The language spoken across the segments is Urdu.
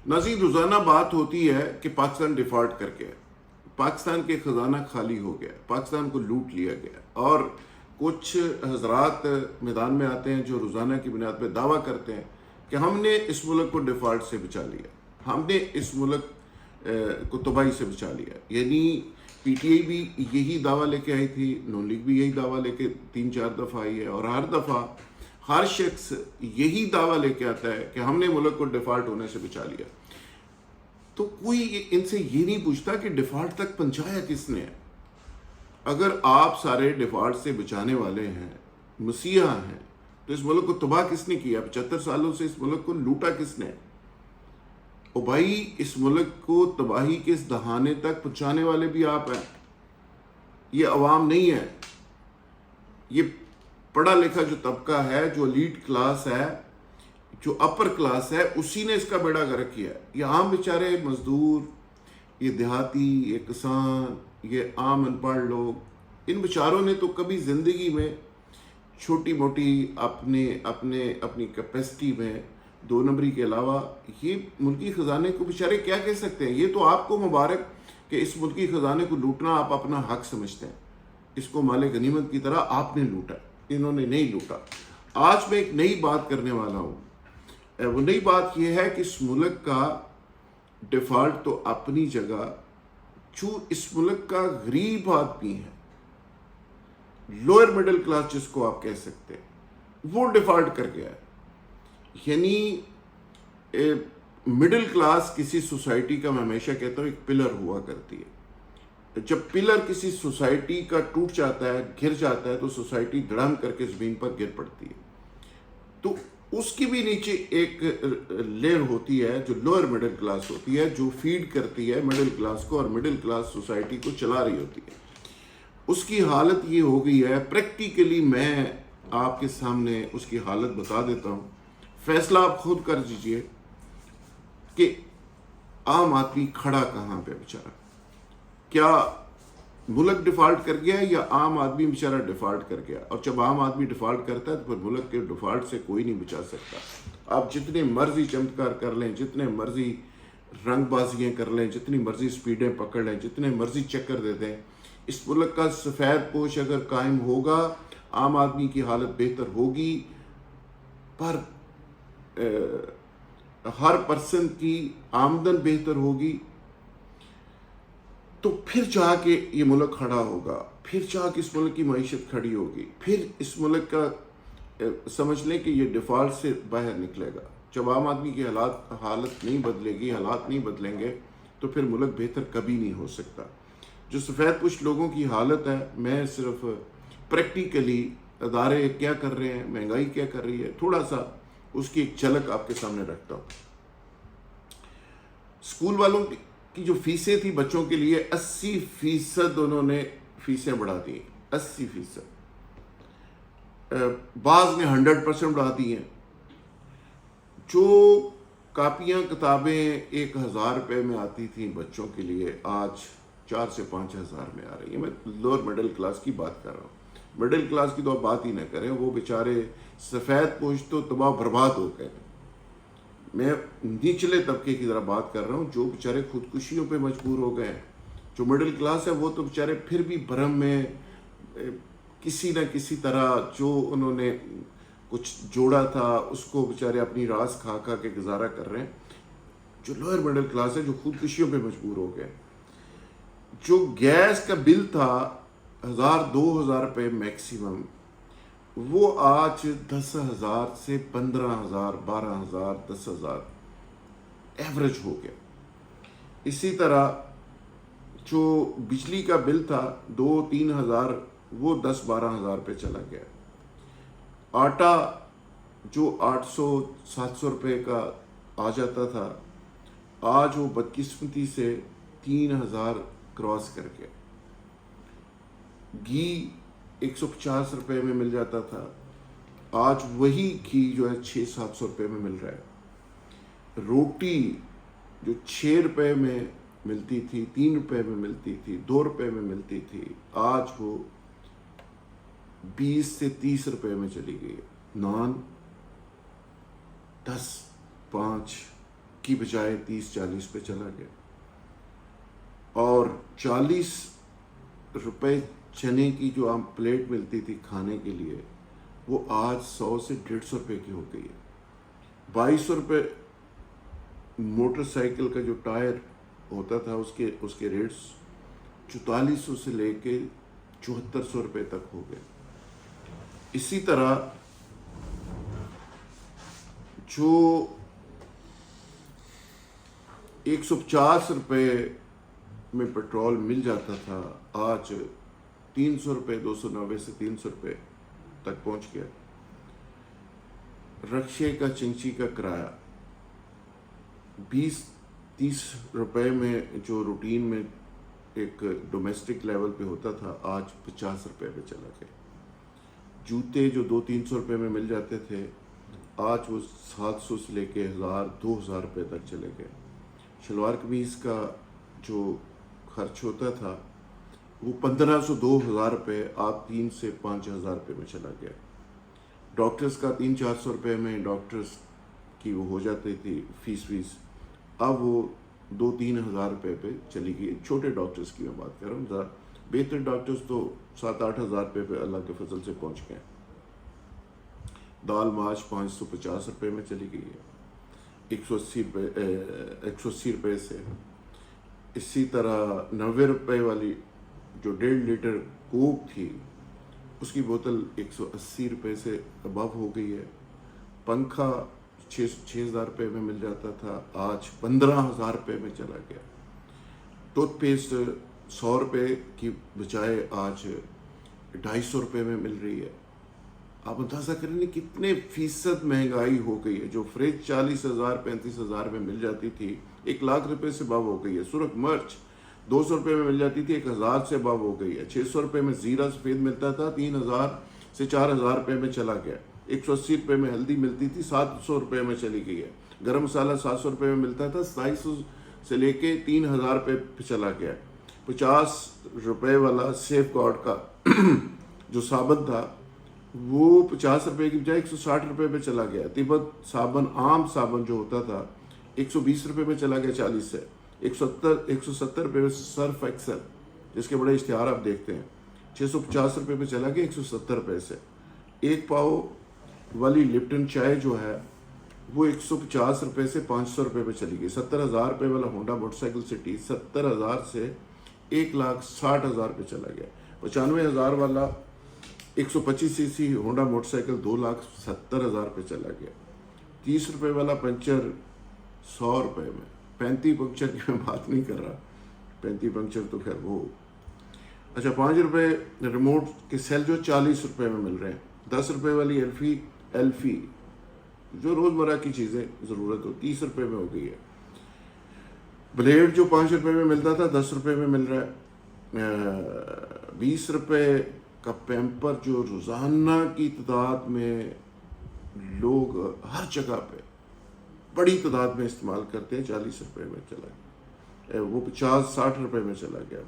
ناظرین، روزانہ بات ہوتی ہے کہ پاکستان ڈیفالٹ کر گیا، پاکستان کے خزانہ خالی ہو گیا، پاکستان کو لوٹ لیا گیا، اور کچھ حضرات میدان میں آتے ہیں جو روزانہ کی بنیاد پہ دعویٰ کرتے ہیں کہ ہم نے اس ملک کو ڈیفالٹ سے بچا لیا، ہم نے اس ملک کو تباہی سے بچا لیا۔ یعنی پی ٹی آئی بھی یہی دعویٰ لے کے آئی تھی، نون لیگ بھی یہی دعویٰ لے کے 3-4 دفعہ آئی ہے، اور ہر دفعہ ہر شخص یہی دعویٰ لے کے آتا ہے کہ ہم نے ملک کو ڈیفالٹ ہونے سے بچا لیا۔ تو کوئی ان سے یہ نہیں پوچھتا کہ ڈیفالٹ تک پہنچایا کس نے ہے۔ اگر آپ سارے ڈیفالٹ سے بچانے والے ہیں، مسیحا ہیں، تو اس ملک کو تباہ کس نے کیا؟ 75 سالوں سے اس ملک کو لوٹا کس نے؟ او بھائی، اس ملک کو تباہی کے اس دہانے تک پہنچانے والے بھی آپ ہیں، یہ عوام نہیں ہے۔ یہ پڑھا لکھا جو طبقہ ہے، جو ایلیٹ کلاس ہے، جو اپر کلاس ہے، اسی نے اس کا بیڑا غرق کیا ہے۔ یہ عام بیچارے مزدور، یہ دیہاتی، یہ کسان، یہ عام ان پڑھ لوگ، ان بیچاروں نے تو کبھی زندگی میں چھوٹی موٹی اپنی کیپیسٹی میں 2 نمبری کے علاوہ یہ ملکی خزانے کو بیچارے کیا کہہ سکتے ہیں؟ یہ تو آپ کو مبارک کہ اس ملکی خزانے کو لوٹنا آپ اپنا حق سمجھتے ہیں، اس کو مال غنیمت کی طرح آپ نے لوٹا، انہوں نے نہیں لوٹا۔ آج میں ایک نئی بات کرنے والا ہوں۔ وہ نئی بات یہ ہے کہ اس ملک کا ڈیفالٹ تو اپنی جگہ، جو اس ملک کا غریب آدمی ہے، لوئر مڈل کلاس جس کو آپ کہہ سکتے ہیں، وہ ڈیفالٹ کر گیا ہے۔ یعنی مڈل کلاس کسی سوسائٹی کا، میں ہمیشہ کہتا ہوں، ایک پلر ہوا کرتی ہے۔ جب پلر کسی سوسائٹی کا ٹوٹ جاتا ہے، گر جاتا ہے، تو سوسائٹی دھڑام کر کے زمین پر گر پڑتی ہے۔ تو اس کی بھی نیچے ایک لیئر ہوتی ہے جو لوئر مڈل کلاس ہوتی ہے، جو فیڈ کرتی ہے مڈل کلاس کو، اور مڈل کلاس سوسائٹی کو چلا رہی ہوتی ہے۔ اس کی حالت یہ ہو گئی ہے، پریکٹیکلی میں آپ کے سامنے اس کی حالت بتا دیتا ہوں، فیصلہ آپ خود کر دیجئے کہ عام آدمی کھڑا کہاں پہ بیچارہ؟ کیا ملک ڈیفالٹ کر گیا یا عام آدمی بیچارہ ڈیفالٹ کر گیا؟ اور جب عام آدمی ڈیفالٹ کرتا ہے تو پھر ملک کے ڈیفالٹ سے کوئی نہیں بچا سکتا۔ آپ جتنے مرضی چمتکار کر لیں، جتنے مرضی رنگ بازیاں کر لیں، جتنی مرضی سپیڈیں پکڑ لیں، جتنے مرضی چکر دے دیں، اس ملک کا سفید پوش اگر قائم ہوگا، عام آدمی کی حالت بہتر ہوگی، پر ہر پرسن کی آمدن بہتر ہوگی، تو پھر چاہ کے یہ ملک کھڑا ہوگا، پھر چاہ کے اس ملک کی معیشت کھڑی ہوگی، پھر اس ملک کا سمجھ لیں کہ یہ ڈیفالٹ سے باہر نکلے گا۔ جب عام آدمی کی حالت نہیں بدلے گی، حالات نہیں بدلیں گے، تو پھر ملک بہتر کبھی نہیں ہو سکتا۔ جو سفید پوش لوگوں کی حالت ہے، میں صرف پریکٹیکلی ادارے کیا کر رہے ہیں، مہنگائی کیا کر رہی ہے، تھوڑا سا اس کی ایک جھلک آپ کے سامنے رکھتا ہوں۔ اسکول والوں کی جو فیسیں تھی بچوں کے لیے، 80% انہوں نے فیسیں بڑھا دی، 80%۔ بعض نے 100% بڑھا دی ہیں۔ جو کاپیاں کتابیں 1000 روپے میں آتی تھیں بچوں کے لیے، آج 4 سے 5,000 میں آ رہی ہیں۔ میں لوور مڈل کلاس کی بات کر رہا ہوں، مڈل کلاس کی تو آپ بات ہی نہ کریں، وہ بیچارے سفید پوش تو تباہ برباد ہو گئے۔ میں نچلے طبقے کی ذرا بات کر رہا ہوں، جو بیچارے خودکشیوں پہ مجبور ہو گئے ہیں۔ جو مڈل کلاس ہے وہ تو بیچارے پھر بھی بھرم میں کسی نہ کسی طرح جو انہوں نے کچھ جوڑا تھا اس کو بیچارے اپنی راس کھا کھا کے گزارا کر رہے ہیں۔ جو لوئر مڈل کلاس ہے، جو خودکشیوں پہ مجبور ہو گئے، جو گیس کا بل تھا 1000-2000 روپے میکسیمم، وہ آج 10,000 سے 15,000، 12,000، 10,000 ایوریج ہو گیا۔ اسی طرح جو بجلی کا بل تھا 2-3 ہزار، وہ 10-12,000 پہ چلا گیا۔ آٹا جو 800-700 روپے کا آ جاتا تھا، آج وہ بدقسمتی سے 3,000 کراس کر گیا۔ گھی 150 روپے میں مل جاتا تھا، آج وہی گھی جو ہے 600-700 روپے میں مل رہا ہے۔ روٹی جو 6 روپے میں ملتی تھی، 3 روپے میں ملتی تھی، 2 روپے میں ملتی تھی، آج وہ 20 سے 30 روپے میں چلی گئی۔ نان 10-5 کی بجائے 30-40 پہ چلا گیا، اور 40 روپے چنے کی جو عام پلیٹ ملتی تھی کھانے کے لیے وہ آج 100 سے 150 روپے کی ہو گئی ہے۔ 2200 روپے موٹر سائیکل کا جو ٹائر ہوتا تھا اس کے ریٹس 4400 سے لے کے 7400 روپے تک ہو گئے۔ اسی طرح جو 150 روپے میں پیٹرول مل جاتا تھا آج 300 روپے، 290 سے 300 روپے تک پہنچ گیا۔ رکشے کا چنچی کا کرایہ 20-30 روپے میں جو روٹین میں ایک ڈومیسٹک لیول پہ ہوتا تھا آج 50 روپے پہ چلا گیا۔ جوتے جو 200-300 روپے میں مل جاتے تھے آج وہ 700 سے لے کے 1000-2000 روپے تک چلے گئے۔ شلوار قمیض کا جو خرچ ہوتا تھا وہ 1500-2000 روپے آپ 3 سے 5000 روپے میں چلا گیا۔ ڈاکٹرز کا 300-400 روپے میں ڈاکٹرز کی وہ ہو جاتی تھی فیس، اب وہ 2-3 ہزار روپے پہ چلی گئی۔ چھوٹے ڈاکٹرز کی میں بات کر رہا ہوں، ذرا بہتر ڈاکٹرز تو 7-8 ہزار روپے پہ اللہ کے فضل سے پہنچ گئے۔ دال ماش 550 روپے میں چلی گئی ہے 180 روپے سے۔ اسی طرح 90 روپے والی جو 1.5 لیٹر کوک تھی اس کی بوتل 180 روپے سے ابو ہو گئی ہے۔ پنکھا 6,000 روپے میں مل جاتا تھا آج 15,000 روپے میں چلا گیا۔ ٹوتھ پیسٹ 100 روپے کی بجائے آج 250 روپے میں مل رہی ہے۔ آپ اندازہ کریں کتنے فیصد مہنگائی ہو گئی ہے۔ جو فریج 40,000 35,000 میں مل جاتی تھی 1,00,000 روپے سے ابو ہو گئی ہے۔ سرخ مرچ 200 روپے میں مل جاتی تھی 1,000 سے ابو ہو گئی ہے۔ 600 روپے میں زیرہ سفید ملتا تھا 3,000 سے 4,000 روپے میں چلا گیا۔ 180 روپے میں ہلدی ملتی تھی 700 روپے میں چلی گئی ہے۔ گرم مسالہ 700 روپے میں ملتا تھا 250 سے لے کے 3,000 روپے پہ چلا گیا۔ 50 روپے والا سیف گارڈ کا جو صابن تھا وہ 50 روپے کی بجائے 160 روپے پہ چلا گیا۔ تبت صابن عام صابن جو ہوتا تھا 120 روپے میں چلا گیا 40 سے۔ 170 روپے میں سرف ایکسل جس کے بڑے اشتہار آپ دیکھتے ہیں 650 روپے پہ چلا گیا 170 روپے سے۔ ایک پاؤ والی لپٹن چائے جو ہے وہ 150 روپے سے 500 روپے پہ چلی گئی۔ 70,000 روپے والا ہونڈا موٹر سائیکل سٹی 70,000 سے 1,60,000 پہ چلا گیا۔ 95,000 والا 125 سی سی ہونڈا موٹر سائیکل 2,70,000 پہ چلا گیا۔ 30 روپے والا پنچر 100 روپے میں۔ 35 پنکچر کی میں بات نہیں کر رہا، 35 پنکچر تو خیر وہ۔ اچھا 5 روپے ریموٹ کے سیل جو 40 روپے میں مل رہے ہیں۔ 10 روپے والی ایلفی جو روزمرہ کی چیزیں ضرورت ہو 30 روپے میں ہو گئی ہے۔ بلیڈ جو 5 روپے میں ملتا تھا 10 روپے میں مل رہا ہے۔ 20 روپے کا پیمپر جو روزانہ کی تعداد میں لوگ ہر جگہ پہ بڑی تعداد میں استعمال کرتے ہیں 40 روپے میں چلا گیا، وہ 50-60 روپے میں چلا گیا۔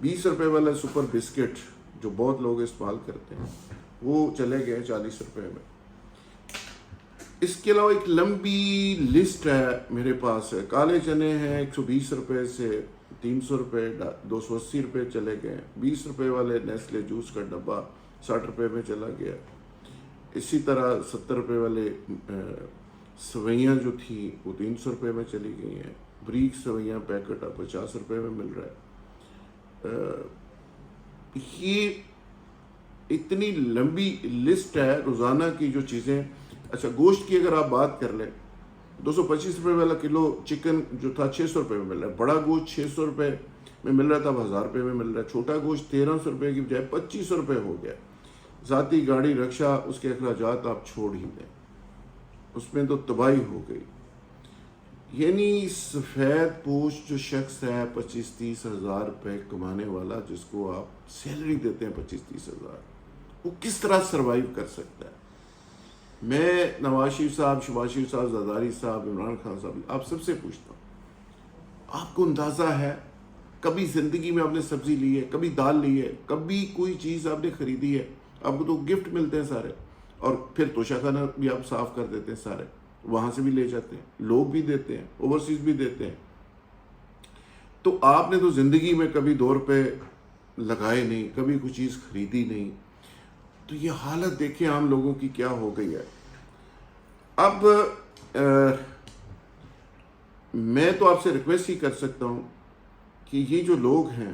20 روپے والا سپر بسکٹ جو بہت لوگ استعمال کرتے ہیں وہ چلے گئے 40 روپے میں۔ اس کے علاوہ ایک لمبی لسٹ ہے میرے پاس۔ کالے چنے ہیں 120 روپے سے 300 روپے 280 روپے چلے گئے۔ 20 روپے والے نیسلے جوس کا ڈبہ 60 روپے میں چلا گیا۔ اسی طرح 70 روپے والے سوئیاں جو تھیں وہ 300 روپے میں چلی گئی ہیں۔ بریک سوئیاں پیکٹ اب 50 روپے میں مل رہا ہے۔ یہ اتنی لمبی لسٹ ہے روزانہ کی جو چیزیں۔ اچھا گوشت کی اگر آپ بات کر لیں 225 روپے والا کلو چکن جو تھا 600 روپے میں مل رہا ہے۔ بڑا گوشت 600 روپے میں مل رہا تھا اب 1000 روپے میں مل رہا ہے۔ چھوٹا گوشت 1300 روپے کی بجائے 2500 روپے ہو گیا۔ ذاتی گاڑی رکشہ اس کے اخراجات آپ چھوڑ ہی دیں، اس میں تو تباہی ہو گئی۔ یعنی سفید پوش جو شخص ہے 25-30 ہزار روپے کمانے والا جس کو آپ سیلری دیتے ہیں 25-30 ہزار، وہ کس طرح سروائیو کر سکتا ہے؟ میں نواز شریف صاحب، شہباز شریف صاحب، زرداری صاحب، عمران خان صاحب آپ سب سے پوچھتا ہوں، آپ کو اندازہ ہے کبھی زندگی میں آپ نے سبزی لی ہے، کبھی دال لی ہے، کبھی کوئی چیز آپ نے خریدی ہے؟ آپ کو تو گفٹ ملتے ہیں سارے، اور پھر توشہ خانہ بھی آپ صاف کر دیتے ہیں سارے۔ وہاں سے بھی لے جاتے ہیں, لوگ بھی دیتے ہیں, اوورسیز بھی دیتے ہیں. تو آپ نے تو زندگی میں کبھی 2 روپے لگائے نہیں, کبھی کوئی چیز خریدی نہیں. تو یہ حالت دیکھیں عام لوگوں کی کیا ہو گئی ہے. اب میں تو آپ سے ریکویسٹ ہی کر سکتا ہوں کہ یہ جو لوگ ہیں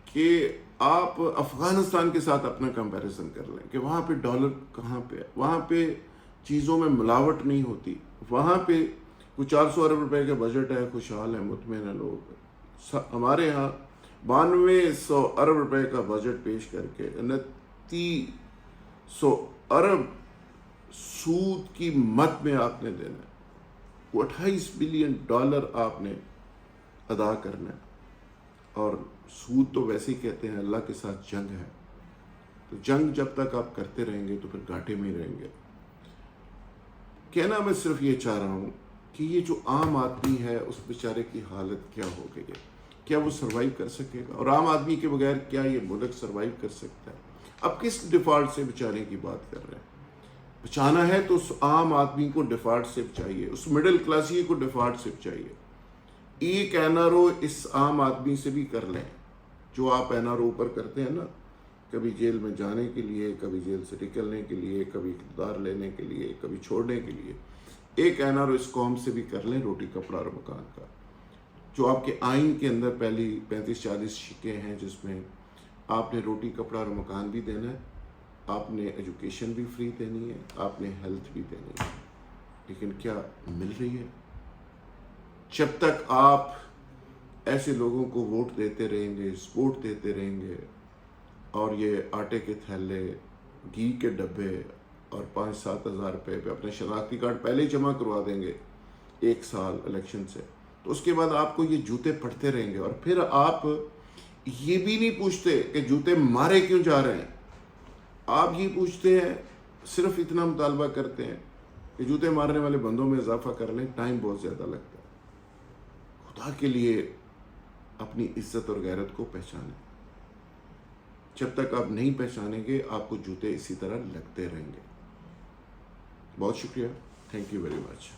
کہ آپ افغانستان کے ساتھ اپنا کمپیریزن کر لیں کہ وہاں پہ ڈالر کہاں پہ ہے, وہاں پہ چیزوں میں ملاوٹ نہیں ہوتی, وہاں پہ کوئی 400 ارب روپے کا بجٹ ہے, خوشحال ہے, مطمئن ہے لوگ. ہمارے ہاں 9200 ارب روپے کا بجٹ پیش کر کے 2900 ارب سود کی مد میں آپ نے دینا ہے, وہ $28 بلین آپ نے ادا کرنا ہے. اور سود تو ویسے ہی کہتے ہیں اللہ کے ساتھ جنگ ہے, تو جنگ جب تک آپ کرتے رہیں گے تو پھر گھاٹے میں ہی رہیں گے. کہنا میں صرف یہ چاہ رہا ہوں کہ یہ جو عام آدمی ہے اس بیچارے کی حالت کیا ہو گئی ہے, کیا وہ سروائیو کر سکے گا؟ اور عام آدمی کے بغیر کیا یہ ملک سروائیو کر سکتا ہے؟ اب کس ڈیفالٹ سے بچانے کی بات کر رہے ہیں؟ بچانا ہے تو اس عام آدمی کو ڈیفالٹ سے بچائیے, اس مڈل کلاسی کو ڈیفالٹ سے بچائیے. ایک این آر او اس عام آدمی سے بھی کر لیں جو آپ این آر او اوپر کرتے ہیں نا, کبھی جیل میں جانے کے لیے, کبھی جیل سے نکلنے کے لیے, کبھی اقتدار لینے کے لیے, کبھی چھوڑنے کے لیے. ایک این آر او اس قوم سے بھی کر لیں روٹی کپڑا اور مکان کا, جو آپ کے آئین کے اندر پہلی 35-40 شکیں ہیں جس میں آپ نے روٹی کپڑا اور مکان بھی دینا ہے, آپ نے ایجوکیشن بھی فری دینی ہے, آپ نے ہیلتھ بھی دینی ہے. لیکن کیا مل رہی ہے؟ جب تک آپ ایسے لوگوں کو ووٹ دیتے رہیں گے, سپورٹ دیتے رہیں گے, اور یہ آٹے کے تھیلے, گھی کے ڈبے اور 5-7 ہزار روپے پہ اپنے شناختی کارڈ پہلے ہی جمع کروا دیں گے 1 سال الیکشن سے, تو اس کے بعد آپ کو یہ جوتے پڑتے رہیں گے. اور پھر آپ یہ بھی نہیں پوچھتے کہ جوتے مارے کیوں جا رہے ہیں, آپ یہ پوچھتے ہیں, صرف اتنا مطالبہ کرتے ہیں کہ جوتے مارنے والے بندوں میں اضافہ کر لیں, ٹائم بہت زیادہ لگتا ہے. خدا کے لیے اپنی عزت اور غیرت کو پہچانیں. جب تک آپ نہیں پہچانیں گے آپ کو جوتے اسی طرح لگتے رہیں گے. بہت شکریہ. Thank you very much.